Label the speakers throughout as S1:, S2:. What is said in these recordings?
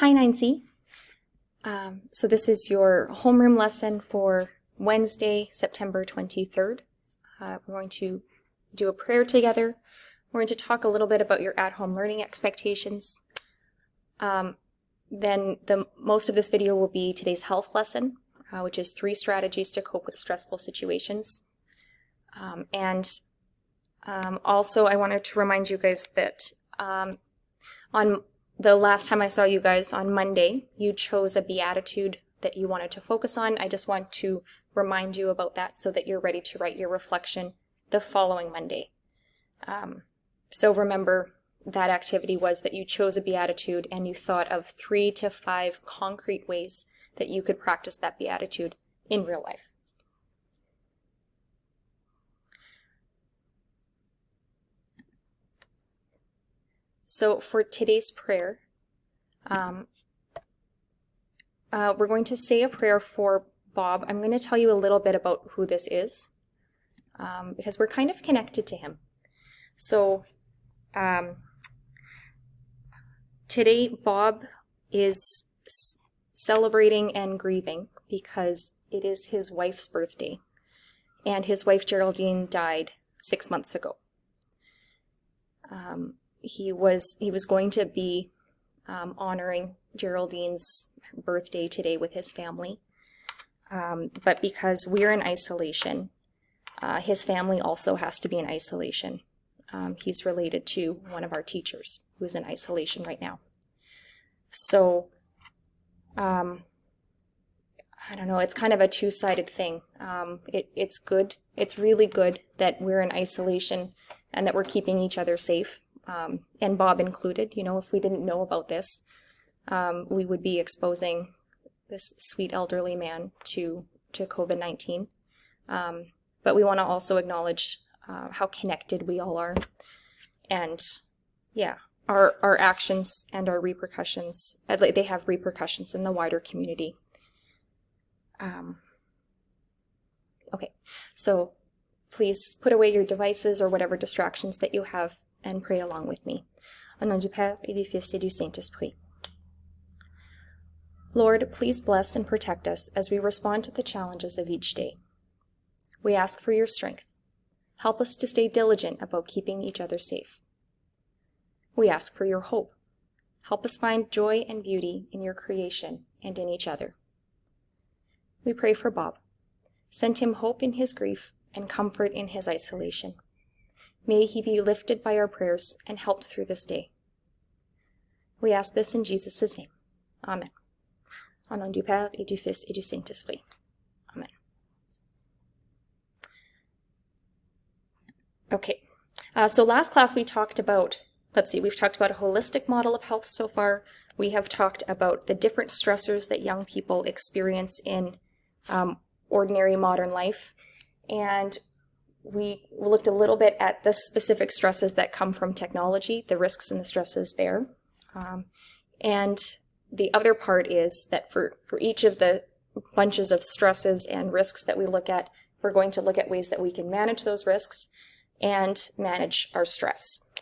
S1: Hi 9C. So this is your homeroom lesson for Wednesday, September 23rd. We're going to do a prayer together. We're going to talk a little bit about your at-home learning expectations. Then most of this video will be today's health lesson, which is 3 strategies to cope with stressful situations. Also I wanted to remind you guys that on the last time I saw you guys on Monday, you chose a beatitude that you wanted to focus on. I just want to remind you about that so that you're ready to write your reflection the following Monday. So remember, that activity was that you chose a beatitude and you thought of 3 to 5 concrete ways that you could practice that beatitude in real life. So for today's prayer, we're going to say a prayer for Bob. I'm going to tell you a little bit about who this is, because we're kind of connected to him. So today Bob is celebrating and grieving because it is his wife's birthday, and his wife Geraldine died 6 months ago. He was going to be honoring Geraldine's birthday today with his family, but because we're in isolation, his family also has to be in isolation. He's related to one of our teachers who's in isolation right now. So, I don't know, it's kind of a two-sided thing. It's good. It's really good that we're in isolation and that we're keeping each other safe. And Bob included. You know, if we didn't know about this, we would be exposing this sweet elderly man to COVID-19. But we want to also acknowledge how connected we all are. And yeah, our actions and our repercussions, they have repercussions in the wider community. Okay, so please put away your devices or whatever distractions that you have and pray along with me. Au nom du Père et du Fils et du Saint-Esprit. Lord, please bless and protect us as we respond to the challenges of each day. We ask for your strength. Help us to stay diligent about keeping each other safe. We ask for your hope. Help us find joy and beauty in your creation and in each other. We pray for Bob. Send him hope in his grief and comfort in his isolation. May he be lifted by our prayers and helped through this day. We ask this in Jesus' name. Amen. Au nom du Père et du Fils et du Saint-Esprit. Amen. Okay, so last class we talked about, we've talked about a holistic model of health so far. We have talked about the different stressors that young people experience in ordinary modern life. And we looked a little bit at the specific stresses that come from technology, the risks and the stresses there. And the other part is that for each of the bunches of stresses and risks that we look at, we're going to look at ways that we can manage those risks and manage our stress.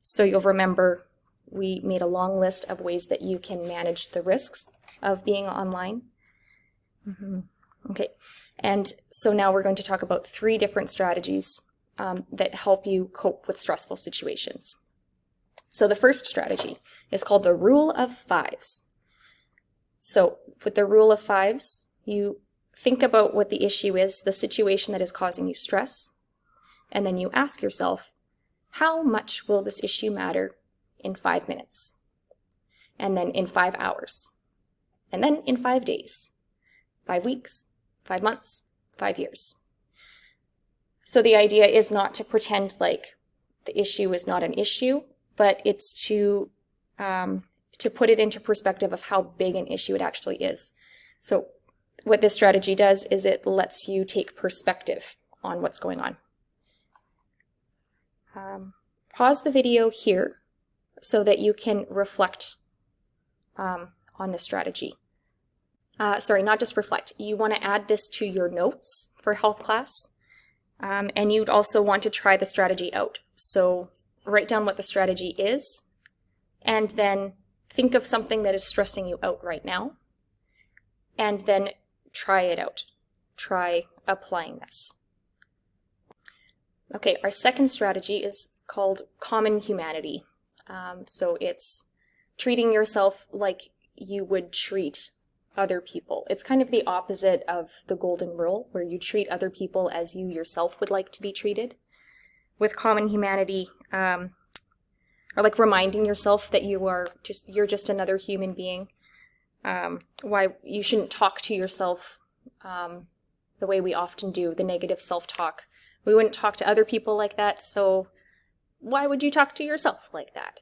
S1: So you'll remember we made a long list of ways that you can manage the risks of being online. Okay. And so now we're going to talk about 3 different strategies that help you cope with stressful situations. So the first strategy is called the rule of 5s. So with the rule of 5s, you think about what the issue is, the situation that is causing you stress, and then you ask yourself, how much will this issue matter in 5 minutes? And then in 5 hours? And then in 5 days? 5 weeks? 5 months, 5 years. So the idea is not to pretend like the issue is not an issue, but it's to put it into perspective of how big an issue it actually is. So what this strategy does is it lets you take perspective on what's going on. Pause the video here so that you can reflect on the strategy. Sorry, not just reflect. You want to add this to your notes for health class, and you'd also want to try the strategy out. So write down what the strategy is, and then think of something that is stressing you out right now, and then try it out. Try applying this. Okay, our second strategy is called common humanity. So it's treating yourself like you would treat other people. It's kind of the opposite of the golden rule, where you treat other people as you yourself would like to be treated. With common humanity, or like reminding yourself that you're just another human being. Why you shouldn't talk to yourself the way we often do, the negative self-talk. We wouldn't talk to other people like that, so why would you talk to yourself like that?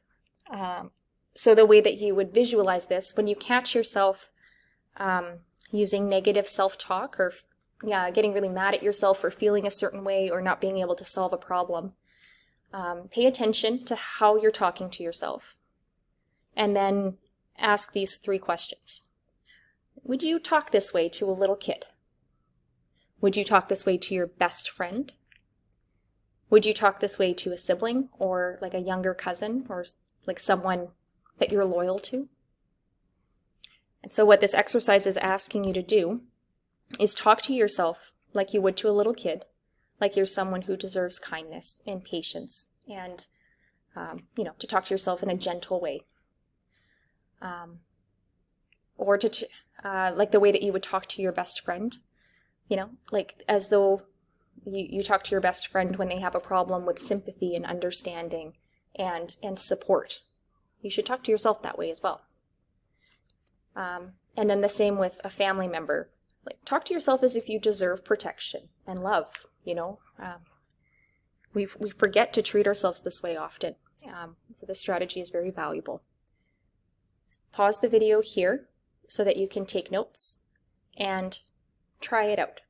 S1: So the way that you would visualize this, when you catch yourself using negative self-talk, or getting really mad at yourself for feeling a certain way or not being able to solve a problem, pay attention to how you're talking to yourself. And then ask these 3 questions. Would you talk this way to a little kid? Would you talk this way to your best friend? Would you talk this way to a sibling, or like a younger cousin, or like someone that you're loyal to? And so what this exercise is asking you to do is talk to yourself like you would to a little kid, like you're someone who deserves kindness and patience, and to talk to yourself in a gentle way. Or to like the way that you would talk to your best friend, like as though you talk to your best friend when they have a problem, with sympathy and understanding and support. You should talk to yourself that way as well. And then the same with a family member. Like, talk to yourself as if you deserve protection and love. We forget to treat ourselves this way often. So this strategy is very valuable. Pause the video here so that you can take notes and try it out.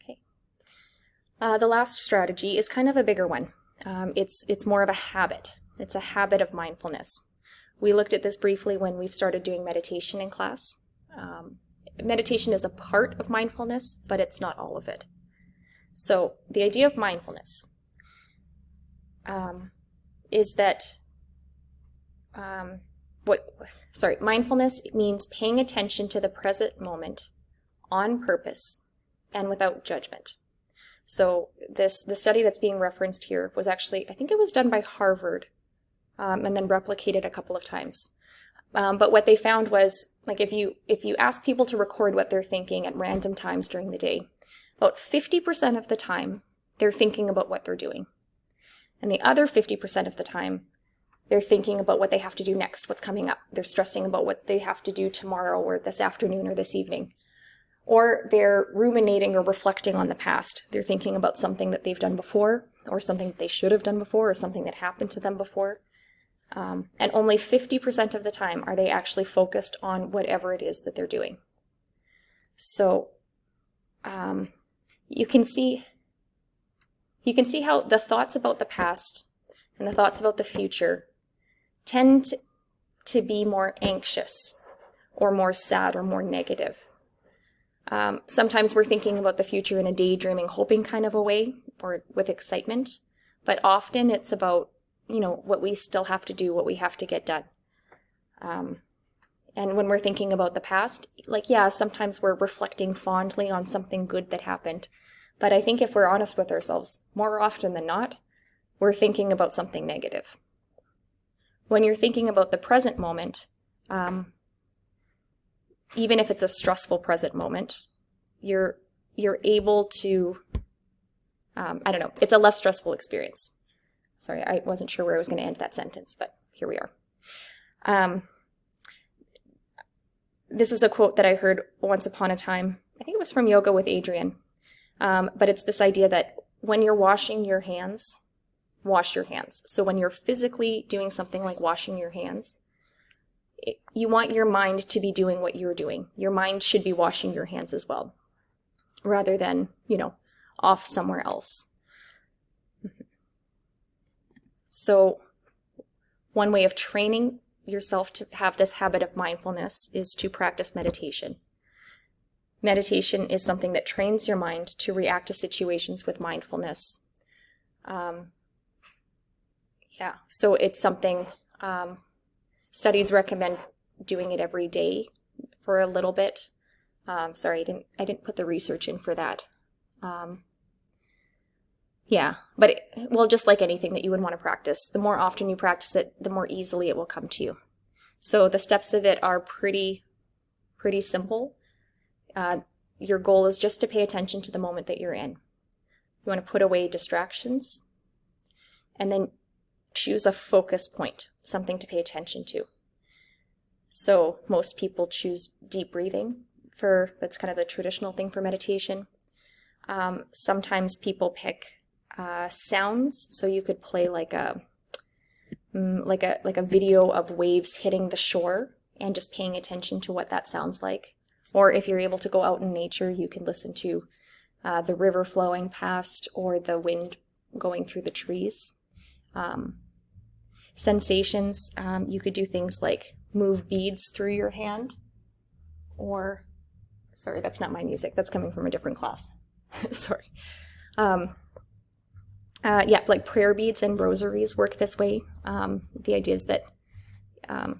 S1: Okay. The last strategy is kind of a bigger one. It's more of a habit. It's a habit of mindfulness. We looked at this briefly when we've started doing meditation in class. Meditation is a part of mindfulness, but it's not all of it. So the idea of mindfulness is that mindfulness means paying attention to the present moment on purpose and without judgment. So the study that's being referenced here was actually, I think it was done by Harvard, and then replicated a couple of times. But what they found was, like, if you ask people to record what they're thinking at random times during the day, about 50% of the time they're thinking about what they're doing. And the other 50% of the time, they're thinking about what they have to do next, what's coming up. They're stressing about what they have to do tomorrow or this afternoon or this evening. Or they're ruminating or reflecting on the past. They're thinking about something that they've done before, or something that they should have done before, or something that happened to them before. And only 50% of the time are they actually focused on whatever it is that they're doing. So you can see how the thoughts about the past and the thoughts about the future tend to be more anxious or more sad or more negative. Sometimes we're thinking about the future in a daydreaming, hoping kind of a way, or with excitement, but often it's about, what we still have to do, what we have to get done. And when we're thinking about the past, sometimes we're reflecting fondly on something good that happened. But I think if we're honest with ourselves, more often than not, we're thinking about something negative. When you're thinking about the present moment, even if it's a stressful present moment, you're able to, it's a less stressful experience. Sorry, I wasn't sure where I was going to end that sentence, but here we are. This is a quote that I heard once upon a time. I think it was from Yoga with Adriene. But it's this idea that when you're washing your hands, wash your hands. So when you're physically doing something like washing your hands, you want your mind to be doing what you're doing. Your mind should be washing your hands as well, rather than, off somewhere else. So one way of training yourself to have this habit of mindfulness is to practice meditation. meditation is something that trains your mind to react to situations with mindfulness. So it's something, studies recommend doing it every day for a little bit. Sorry, I didn't put the research in for that. But just like anything that you would want to practice, the more often you practice it, the more easily it will come to you. So the steps of it are pretty simple. Your goal is just to pay attention to the moment that you're in. You want to put away distractions and then choose a focus point, something to pay attention to. So most people choose deep breathing that's kind of the traditional thing for meditation. Sometimes people pick sounds, so you could play like a video of waves hitting the shore and just paying attention to what that sounds like. Or if you're able to go out in nature, you can listen to the river flowing past or the wind going through the trees. Sensations, you could do things like move beads through your hand, or, sorry, that's not my music, that's coming from a different class. Sorry. Like prayer beads and rosaries work this way. The idea is that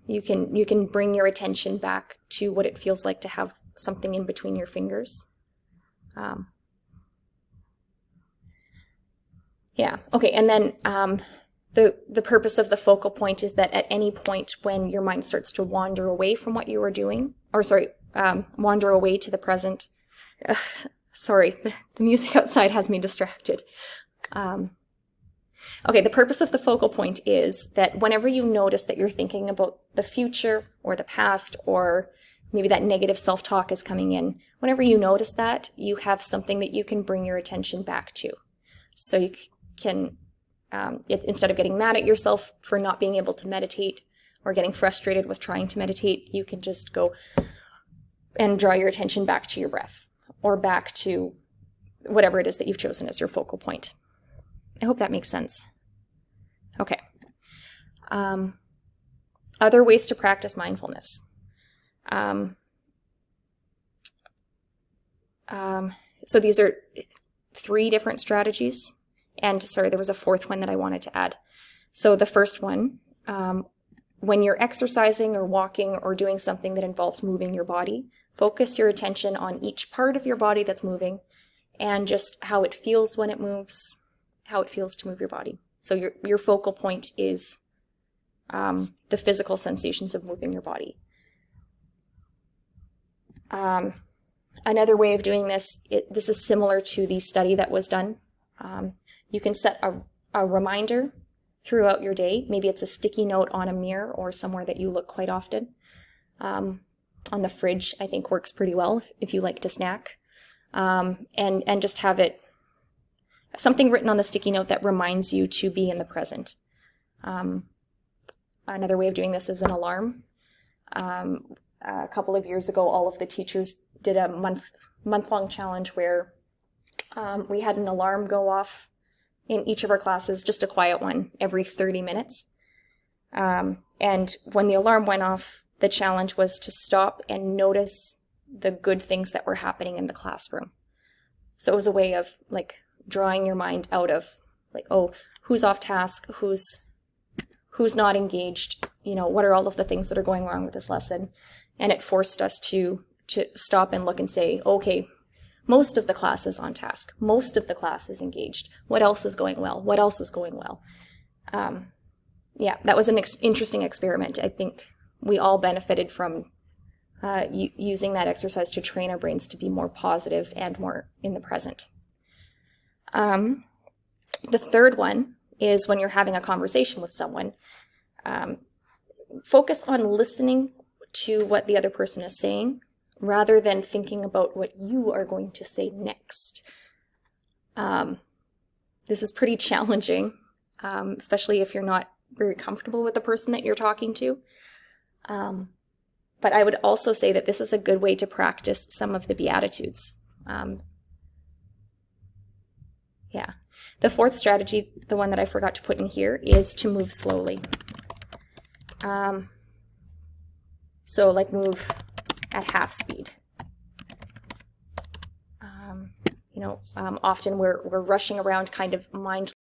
S1: you can bring your attention back to what it feels like to have something in between your fingers. Okay, and then the purpose of the focal point is that at any point when your mind starts to wander away from what you were doing, wander away to the present. Sorry, the music outside has me distracted. Okay, the purpose of the focal point is that whenever you notice that you're thinking about the future or the past, or maybe that negative self-talk is coming in, whenever you notice that, you have something that you can bring your attention back to. So you can, instead of getting mad at yourself for not being able to meditate or getting frustrated with trying to meditate, you can just go and draw your attention back to your breath or back to whatever it is that you've chosen as your focal point. I hope that makes sense. Okay. Other ways to practice mindfulness. So these are 3 different strategies. And sorry, there was a 4th one that I wanted to add. So the first one, when you're exercising or walking or doing something that involves moving your body, focus your attention on each part of your body that's moving and just how it feels when it moves, how it feels to move your body. So your focal point is the physical sensations of moving your body. Another way of doing this, this is similar to the study that was done. You can set a reminder throughout your day. Maybe it's a sticky note on a mirror or somewhere that you look quite often. On the fridge, I think works pretty well if you like to snack. And just have it, something written on the sticky note that reminds you to be in the present. Another way of doing this is an alarm. A couple of years ago, all of the teachers did a month-long challenge where we had an alarm go off in each of our classes, just a quiet one, every 30 minutes. And when the alarm went off, the challenge was to stop and notice the good things that were happening in the classroom. So it was a way of like drawing your mind out of like, oh, who's off task, who's not engaged, what are all of the things that are going wrong with this lesson? And it forced us to stop and look and say, okay, most of the class is on task. Most of the class is engaged. What else is going well? What else is going well? That was an interesting experiment. I think we all benefited from using that exercise to train our brains to be more positive and more in the present. The third one is when you're having a conversation with someone, focus on listening to what the other person is saying rather than thinking about what you are going to say next. This is pretty challenging, especially if you're not very comfortable with the person that you're talking to. But I would also say that this is a good way to practice some of the Beatitudes. The 4th strategy, the one that I forgot to put in here, is to move slowly. So like move at half speed. Often we're rushing around kind of mindlessly